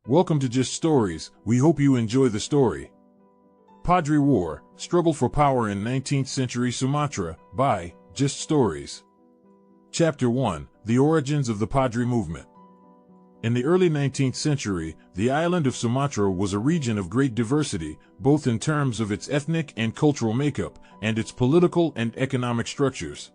Welcome to Just Stories. We hope you enjoy the story. Padri War, Struggle for Power in 19th Century Sumatra, by Just Stories. Chapter 1, The Origins of the Padri Movement. In the early 19th century, the island of Sumatra was a region of great diversity, both in terms of its ethnic and cultural makeup, and its political and economic structures.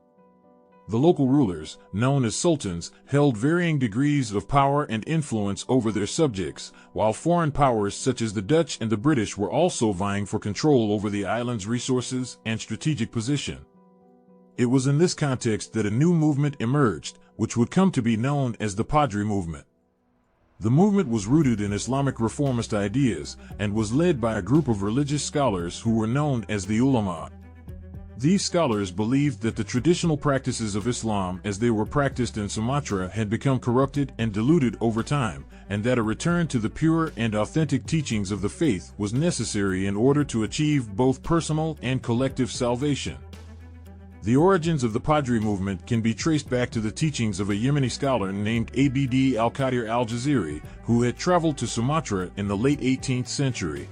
The local rulers, known as sultans, held varying degrees of power and influence over their subjects, while foreign powers such as the Dutch and the British were also vying for control over the island's resources and strategic position. It was in this context that a new movement emerged, which would come to be known as the Padri movement. The movement was rooted in Islamic reformist ideas, and was led by a group of religious scholars who were known as the ulama. These scholars believed that the traditional practices of Islam as they were practiced in Sumatra had become corrupted and diluted over time, and that a return to the pure and authentic teachings of the faith was necessary in order to achieve both personal and collective salvation. The origins of the Padri movement can be traced back to the teachings of a Yemeni scholar named Abd al-Qadir al-Jaziri, who had traveled to Sumatra in the late 18th century.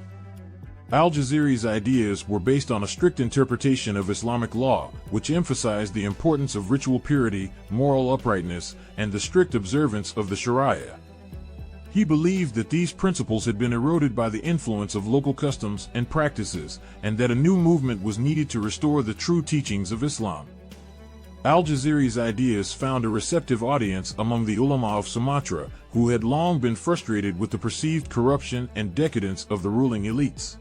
Al-Jaziri's ideas were based on a strict interpretation of Islamic law, which emphasized the importance of ritual purity, moral uprightness, and the strict observance of the Sharia. He believed that these principles had been eroded by the influence of local customs and practices, and that a new movement was needed to restore the true teachings of Islam. Al-Jaziri's ideas found a receptive audience among the ulama of Sumatra, who had long been frustrated with the perceived corruption and decadence of the ruling elites.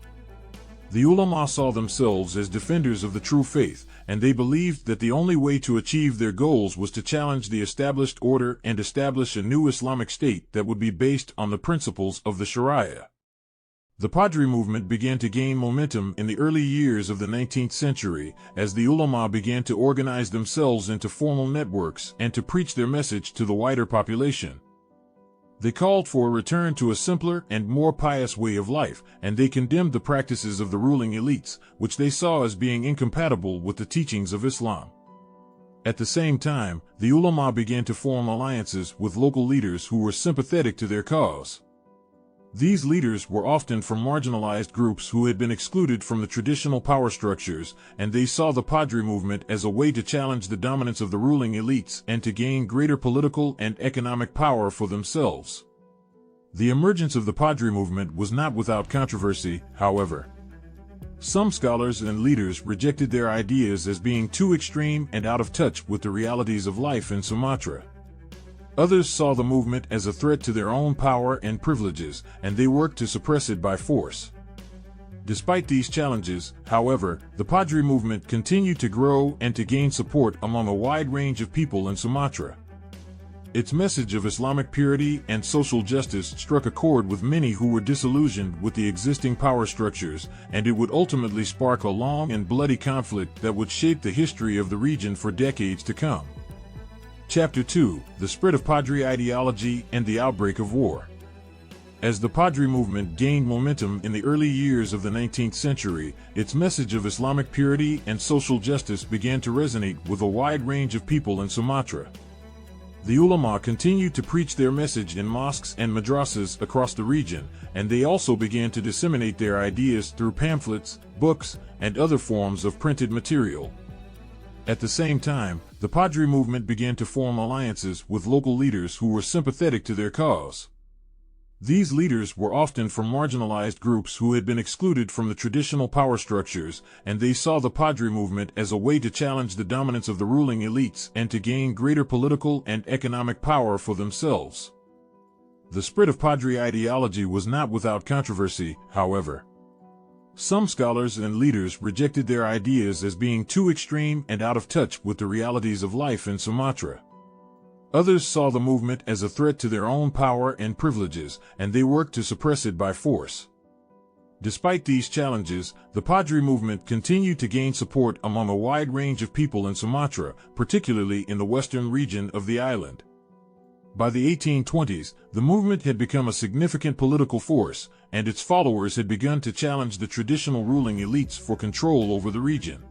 The ulama saw themselves as defenders of the true faith, and they believed that the only way to achieve their goals was to challenge the established order and establish a new Islamic state that would be based on the principles of the Sharia. The Padri movement began to gain momentum in the early years of the 19th century, as the ulama began to organize themselves into formal networks and to preach their message to the wider population. They called for a return to a simpler and more pious way of life, and they condemned the practices of the ruling elites, which they saw as being incompatible with the teachings of Islam. At the same time, the ulama began to form alliances with local leaders who were sympathetic to their cause. These leaders were often from marginalized groups who had been excluded from the traditional power structures, and they saw the Padri movement as a way to challenge the dominance of the ruling elites and to gain greater political and economic power for themselves. The emergence of the Padri movement was not without controversy, however. Some scholars and leaders rejected their ideas as being too extreme and out of touch with the realities of life in Sumatra. Others saw the movement as a threat to their own power and privileges, and they worked to suppress it by force. Despite these challenges, however, the Padri movement continued to grow and to gain support among a wide range of people in Sumatra. Its message of Islamic purity and social justice struck a chord with many who were disillusioned with the existing power structures, and it would ultimately spark a long and bloody conflict that would shape the history of the region for decades to come. Chapter 2, The Spread of Padri Ideology and the Outbreak of War. As the Padri movement gained momentum in the early years of the 19th century, its message of Islamic purity and social justice began to resonate with a wide range of people in Sumatra. The ulama continued to preach their message in mosques and madrasas across the region, and they also began to disseminate their ideas through pamphlets, books, and other forms of printed material. At the same time, the Padri movement began to form alliances with local leaders who were sympathetic to their cause. These leaders were often from marginalized groups who had been excluded from the traditional power structures, and they saw the Padri movement as a way to challenge the dominance of the ruling elites and to gain greater political and economic power for themselves. The spread of Padri ideology was not without controversy, however. Some scholars and leaders rejected their ideas as being too extreme and out of touch with the realities of life in Sumatra. Others saw the movement as a threat to their own power and privileges, and they worked to suppress it by force. Despite these challenges, the Padri movement continued to gain support among a wide range of people in Sumatra, particularly in the western region of the island. By the 1820s, the movement had become a significant political force, and its followers had begun to challenge the traditional ruling elites for control over the region.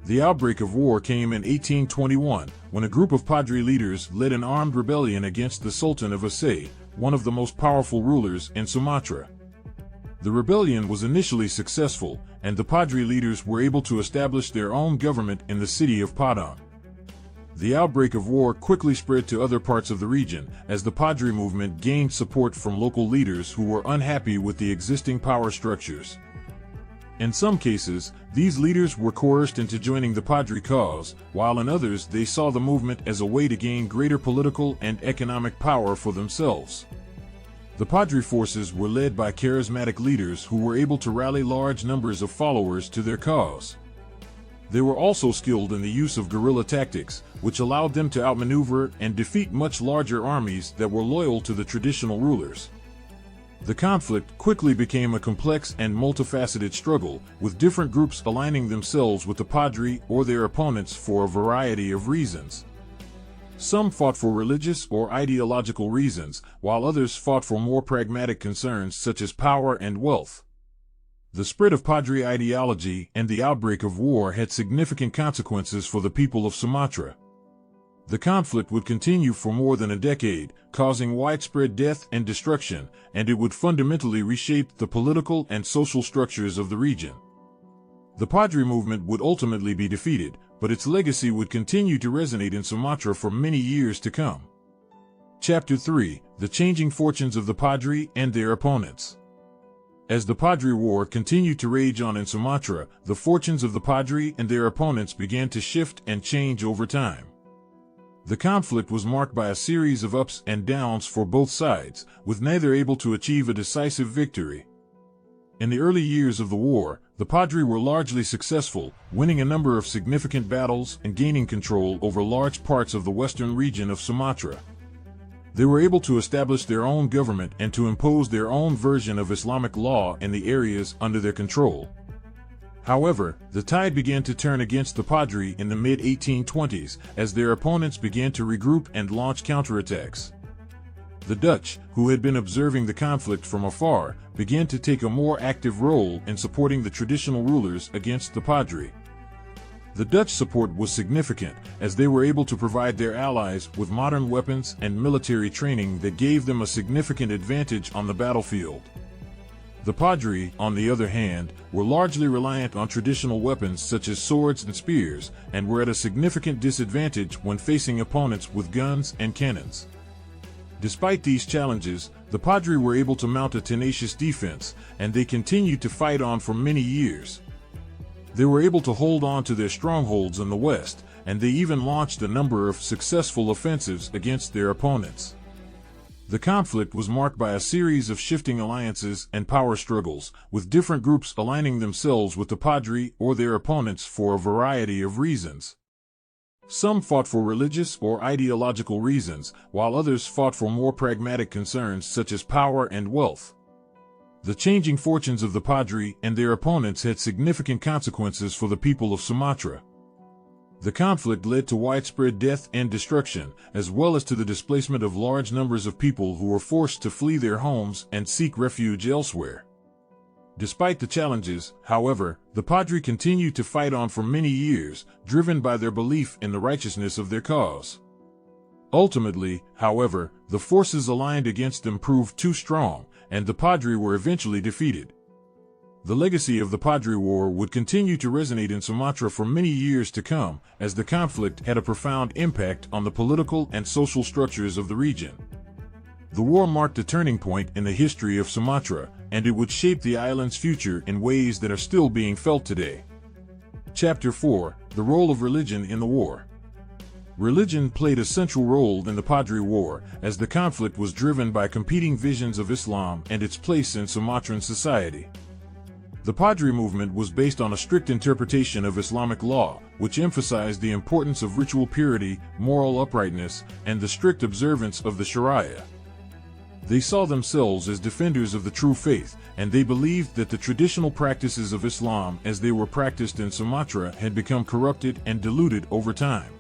The outbreak of war came in 1821, when a group of Padri leaders led an armed rebellion against the Sultan of Aceh, one of the most powerful rulers in Sumatra. The rebellion was initially successful, and the Padri leaders were able to establish their own government in the city of Padang. The outbreak of war quickly spread to other parts of the region, as the Padri movement gained support from local leaders who were unhappy with the existing power structures. In some cases, these leaders were coerced into joining the Padri cause, while in others they saw the movement as a way to gain greater political and economic power for themselves. The Padri forces were led by charismatic leaders who were able to rally large numbers of followers to their cause. They were also skilled in the use of guerrilla tactics, which allowed them to outmaneuver and defeat much larger armies that were loyal to the traditional rulers. The conflict quickly became a complex and multifaceted struggle, with different groups aligning themselves with the Padri or their opponents for a variety of reasons. Some fought for religious or ideological reasons, while others fought for more pragmatic concerns such as power and wealth. The spread of Padri ideology and the outbreak of war had significant consequences for the people of Sumatra. The conflict would continue for more than a decade, causing widespread death and destruction, and it would fundamentally reshape the political and social structures of the region. The Padri movement would ultimately be defeated, but its legacy would continue to resonate in Sumatra for many years to come. Chapter 3: The Changing Fortunes of the Padri and Their Opponents. As the Padri War continued to rage on in Sumatra, the fortunes of the Padri and their opponents began to shift and change over time. The conflict was marked by a series of ups and downs for both sides, with neither able to achieve a decisive victory. In the early years of the war, the Padri were largely successful, winning a number of significant battles and gaining control over large parts of the western region of Sumatra. They were able to establish their own government and to impose their own version of Islamic law in the areas under their control. However, the tide began to turn against the Padri in the mid-1820s as their opponents began to regroup and launch counterattacks. The Dutch, who had been observing the conflict from afar, began to take a more active role in supporting the traditional rulers against the Padri. The Dutch support was significant, as they were able to provide their allies with modern weapons and military training that gave them a significant advantage on the battlefield. The Padri, on the other hand, were largely reliant on traditional weapons such as swords and spears, and were at a significant disadvantage when facing opponents with guns and cannons. Despite these challenges, the Padri were able to mount a tenacious defense, and they continued to fight on for many years. They were able to hold on to their strongholds in the west, and they even launched a number of successful offensives against their opponents. The conflict was marked by a series of shifting alliances and power struggles, with different groups aligning themselves with the Padri or their opponents for a variety of reasons. Some fought for religious or ideological reasons, while others fought for more pragmatic concerns such as power and wealth. The changing fortunes of the Padri and their opponents had significant consequences for the people of Sumatra. The conflict led to widespread death and destruction, as well as to the displacement of large numbers of people who were forced to flee their homes and seek refuge elsewhere. Despite the challenges, however, the Padri continued to fight on for many years, driven by their belief in the righteousness of their cause. Ultimately, however, the forces aligned against them proved too strong, and the Padri were eventually defeated. The legacy of the Padri War would continue to resonate in Sumatra for many years to come, as the conflict had a profound impact on the political and social structures of the region. The war marked a turning point in the history of Sumatra, and it would shape the island's future in ways that are still being felt today. Chapter 4: The Role of Religion in the War. Religion played a central role in the Padri War, as the conflict was driven by competing visions of Islam and its place in Sumatran society. The Padri movement was based on a strict interpretation of Islamic law, which emphasized the importance of ritual purity, moral uprightness, and the strict observance of the Sharia. They saw themselves as defenders of the true faith, and they believed that the traditional practices of Islam as they were practiced in Sumatra had become corrupted and diluted over time.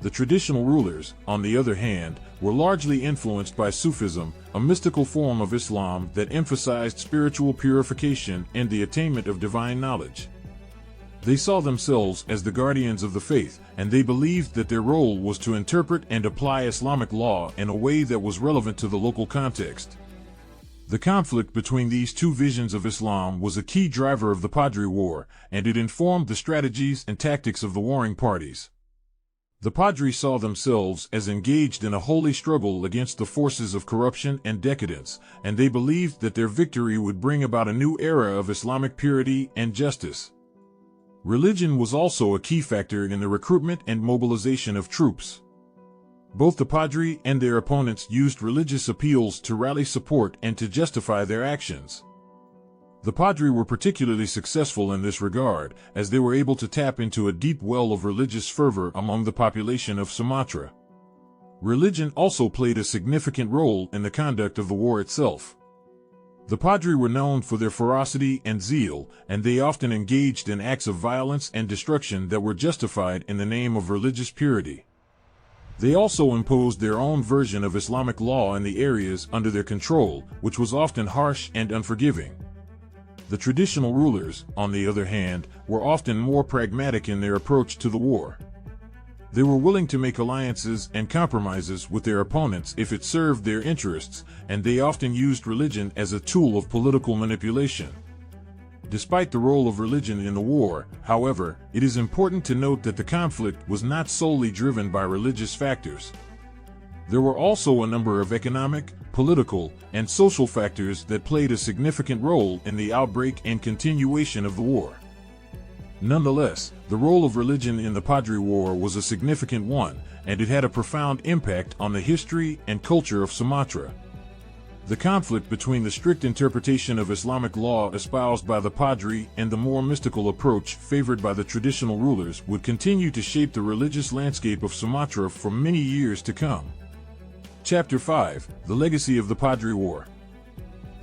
The traditional rulers, on the other hand, were largely influenced by Sufism, a mystical form of Islam that emphasized spiritual purification and the attainment of divine knowledge. They saw themselves as the guardians of the faith, and they believed that their role was to interpret and apply Islamic law in a way that was relevant to the local context. The conflict between these two visions of Islam was a key driver of the Padri War, and it informed the strategies and tactics of the warring parties. The Padri saw themselves as engaged in a holy struggle against the forces of corruption and decadence, and they believed that their victory would bring about a new era of Islamic purity and justice. Religion was also a key factor in the recruitment and mobilization of troops. Both the Padri and their opponents used religious appeals to rally support and to justify their actions. The Padri were particularly successful in this regard, as they were able to tap into a deep well of religious fervor among the population of Sumatra. Religion also played a significant role in the conduct of the war itself. The Padri were known for their ferocity and zeal, and they often engaged in acts of violence and destruction that were justified in the name of religious purity. They also imposed their own version of Islamic law in the areas under their control, which was often harsh and unforgiving. The traditional rulers, on the other hand, were often more pragmatic in their approach to the war. They were willing to make alliances and compromises with their opponents if it served their interests, and they often used religion as a tool of political manipulation. Despite the role of religion in the war, however, it is important to note that the conflict was not solely driven by religious factors. There were also a number of economic, political, and social factors that played a significant role in the outbreak and continuation of the war. Nonetheless, the role of religion in the Padri War was a significant one, and it had a profound impact on the history and culture of Sumatra. The conflict between the strict interpretation of Islamic law espoused by the Padri and the more mystical approach favored by the traditional rulers would continue to shape the religious landscape of Sumatra for many years to come. Chapter 5: The Legacy of the Padri War.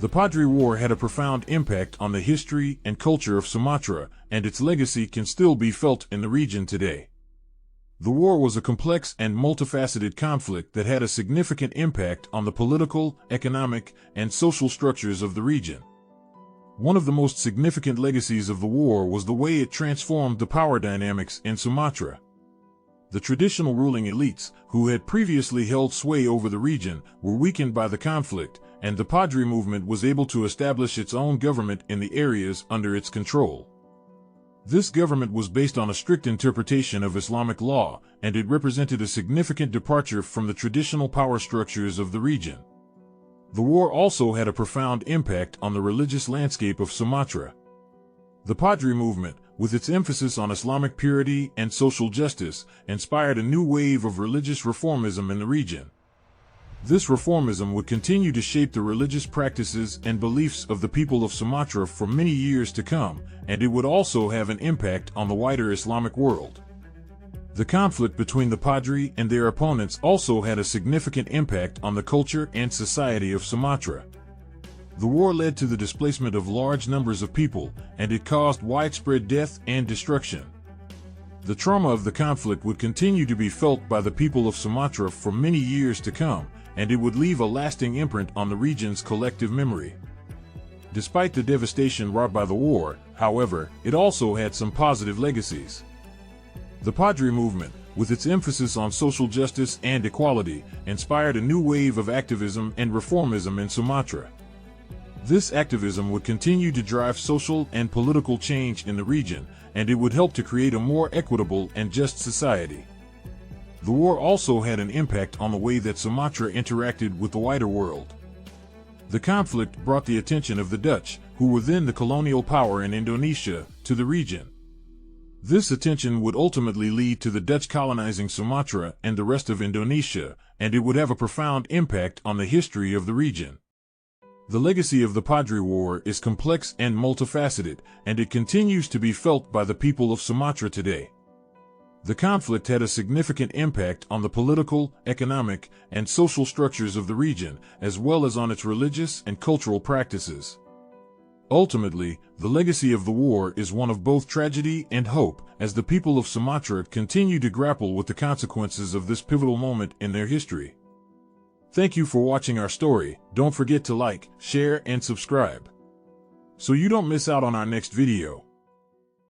The Padri War had a profound impact on the history and culture of Sumatra, and its legacy can still be felt in the region today. The war was a complex and multifaceted conflict that had a significant impact on the political, economic, and social structures of the region. One of the most significant legacies of the war was the way it transformed the power dynamics in Sumatra. The traditional ruling elites, who had previously held sway over the region, were weakened by the conflict, and the Padri movement was able to establish its own government in the areas under its control. This government was based on a strict interpretation of Islamic law, and it represented a significant departure from the traditional power structures of the region. The war also had a profound impact on the religious landscape of Sumatra. The Padri movement, with its emphasis on Islamic purity and social justice, inspired a new wave of religious reformism in the region. This reformism would continue to shape the religious practices and beliefs of the people of Sumatra for many years to come, and it would also have an impact on the wider Islamic world. The conflict between the Padri and their opponents also had a significant impact on the culture and society of Sumatra. The war led to the displacement of large numbers of people, and it caused widespread death and destruction. The trauma of the conflict would continue to be felt by the people of Sumatra for many years to come, and it would leave a lasting imprint on the region's collective memory. Despite the devastation wrought by the war, however, it also had some positive legacies. The Padri movement, with its emphasis on social justice and equality, inspired a new wave of activism and reformism in Sumatra. This activism would continue to drive social and political change in the region, and it would help to create a more equitable and just society. The war also had an impact on the way that Sumatra interacted with the wider world. The conflict brought the attention of the Dutch, who were then the colonial power in Indonesia, to the region. This attention would ultimately lead to the Dutch colonizing Sumatra and the rest of Indonesia, and it would have a profound impact on the history of the region. The legacy of the Padri War is complex and multifaceted, and it continues to be felt by the people of Sumatra today. The conflict had a significant impact on the political, economic, and social structures of the region, as well as on its religious and cultural practices. Ultimately, the legacy of the war is one of both tragedy and hope, as the people of Sumatra continue to grapple with the consequences of this pivotal moment in their history. Thank you for watching our story. Don't forget to like, share, and subscribe, so you don't miss out on our next video.